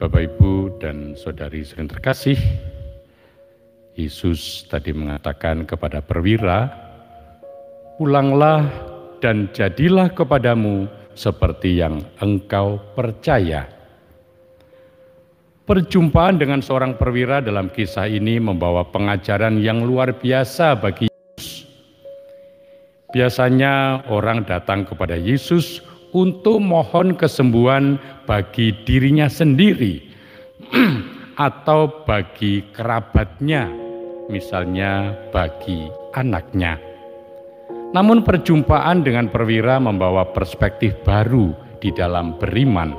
Bapak, Ibu, dan Saudari yang terkasih, Yesus tadi mengatakan kepada perwira, "Pulanglah dan jadilah kepadamu seperti yang engkau percaya." Perjumpaan dengan seorang perwira dalam kisah ini membawa pengajaran yang luar biasa bagi Yesus. Biasanya orang datang kepada Yesus untuk mohon kesembuhan bagi dirinya sendiri atau bagi kerabatnya, misalnya bagi anaknya. Namun perjumpaan dengan perwira membawa perspektif baru di dalam beriman.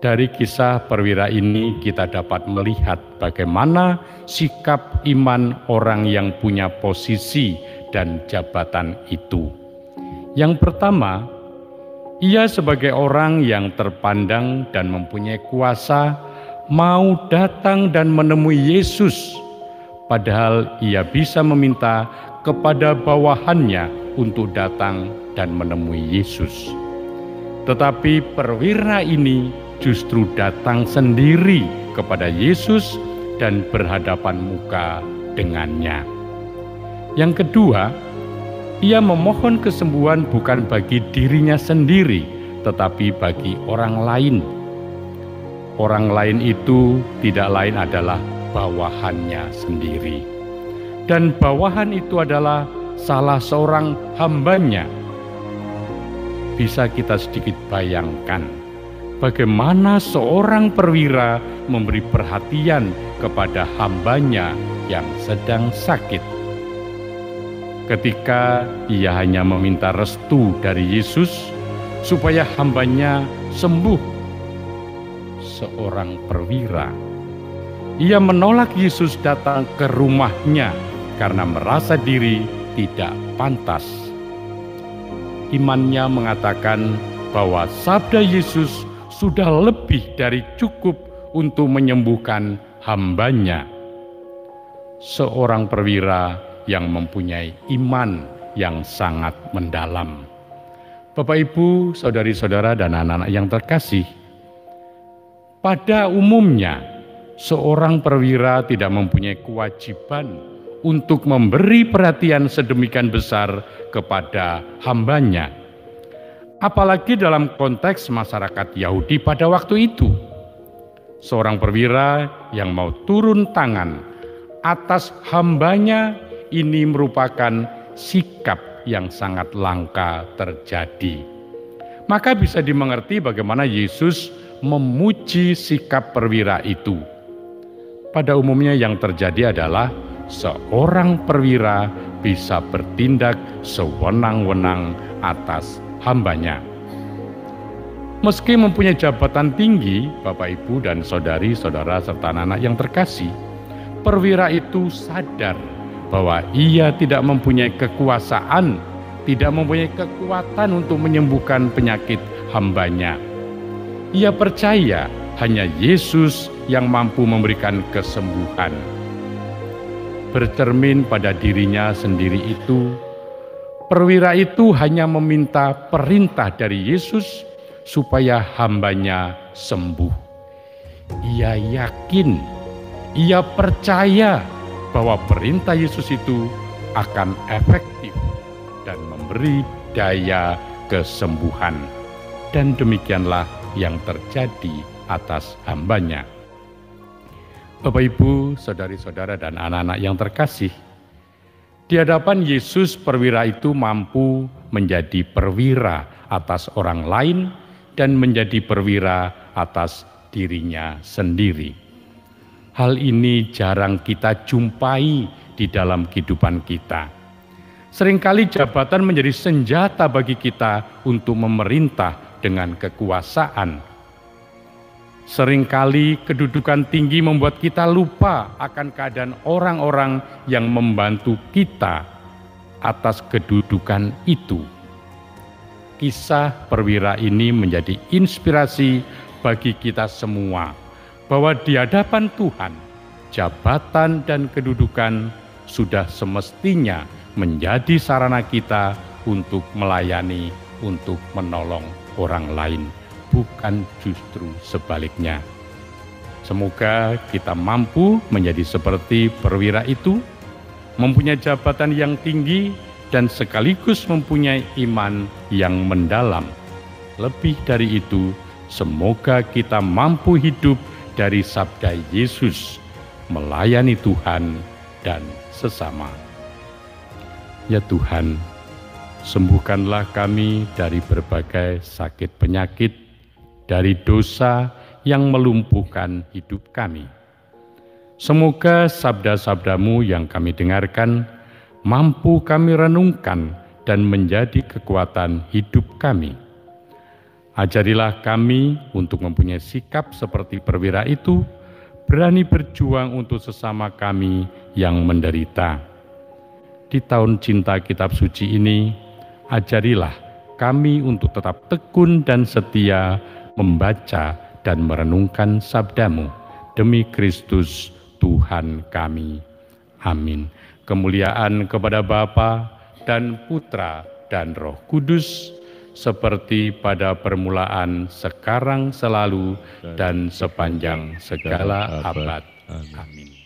Dari kisah perwira ini kita dapat melihat bagaimana sikap iman orang yang punya posisi dan jabatan itu. Yang pertama, ia sebagai orang yang terpandang dan mempunyai kuasa mau datang dan menemui Yesus, padahal ia bisa meminta kepada bawahannya untuk datang dan menemui Yesus. Tetapi perwira ini justru datang sendiri kepada Yesus dan berhadapan muka dengannya. Yang kedua, ia memohon kesembuhan bukan bagi dirinya sendiri, tetapi bagi orang lain. Orang lain itu tidak lain adalah bawahannya sendiri. Dan bawahan itu adalah salah seorang hambanya. Bisa kita sedikit bayangkan bagaimana seorang perwira memberi perhatian kepada hambanya yang sedang sakit. Ketika ia hanya meminta restu dari Yesus supaya hambanya sembuh, seorang perwira, ia menolak Yesus datang ke rumahnya karena merasa diri tidak pantas. Imannya mengatakan bahwa sabda Yesus sudah lebih dari cukup untuk menyembuhkan hambanya. Seorang perwira yang mempunyai iman yang sangat mendalam. Bapak, Ibu, saudari-saudara, dan anak-anak yang terkasih, pada umumnya seorang perwira tidak mempunyai kewajiban untuk memberi perhatian sedemikian besar kepada hambanya. Apalagi dalam konteks masyarakat Yahudi pada waktu itu. Seorang perwira yang mau turun tangan atas hambanya ini merupakan sikap yang sangat langka terjadi. Maka bisa dimengerti bagaimana Yesus memuji sikap perwira itu. Pada umumnya yang terjadi adalah seorang perwira bisa bertindak sewenang-wenang atas hambanya. Meski mempunyai jabatan tinggi, Bapak, Ibu, dan saudari-saudara serta anak-anak yang terkasih, perwira itu sadar bahwa ia tidak mempunyai kekuasaan, tidak mempunyai kekuatan untuk menyembuhkan penyakit hambanya. Ia percaya hanya Yesus yang mampu memberikan kesembuhan. Bercermin pada dirinya sendiri itu, perwira itu hanya meminta perintah dari Yesus supaya hambanya sembuh. Ia yakin, ia percaya bahwa perintah Yesus itu akan efektif dan memberi daya kesembuhan. Dan demikianlah yang terjadi atas hambanya. Bapak, Ibu, saudari-saudara, dan anak-anak yang terkasih, di hadapan Yesus perwira itu mampu menjadi perwira atas orang lain dan menjadi perwira atas dirinya sendiri. Hal ini jarang kita jumpai di dalam kehidupan kita. Seringkali jabatan menjadi senjata bagi kita untuk memerintah dengan kekuasaan. Seringkali kedudukan tinggi membuat kita lupa akan keadaan orang-orang yang membantu kita atas kedudukan itu. Kisah perwira ini menjadi inspirasi bagi kita semua bahwa di hadapan Tuhan, jabatan dan kedudukan sudah semestinya menjadi sarana kita untuk melayani, untuk menolong orang lain. bukan justru sebaliknya. Semoga kita mampu menjadi seperti perwira itu, mempunyai jabatan yang tinggi dan sekaligus mempunyai iman yang mendalam. Lebih dari itu, semoga kita mampu hidup dari sabda Yesus, melayani Tuhan dan sesama. Ya Tuhan, sembuhkanlah kami dari berbagai sakit penyakit, dari dosa yang melumpuhkan hidup kami. Semoga sabda-sabda-Mu yang kami dengarkan mampu kami renungkan dan menjadi kekuatan hidup kami. Ajarilah kami untuk mempunyai sikap seperti perwira itu, berani berjuang untuk sesama kami yang menderita. Di tahun cinta kitab suci ini, ajarilah kami untuk tetap tekun dan setia membaca dan merenungkan sabda-Mu demi Kristus Tuhan kami. Amin. Kemuliaan kepada Bapa dan Putra dan Roh Kudus, seperti pada permulaan, sekarang, selalu, dan sepanjang segala abad. Amin.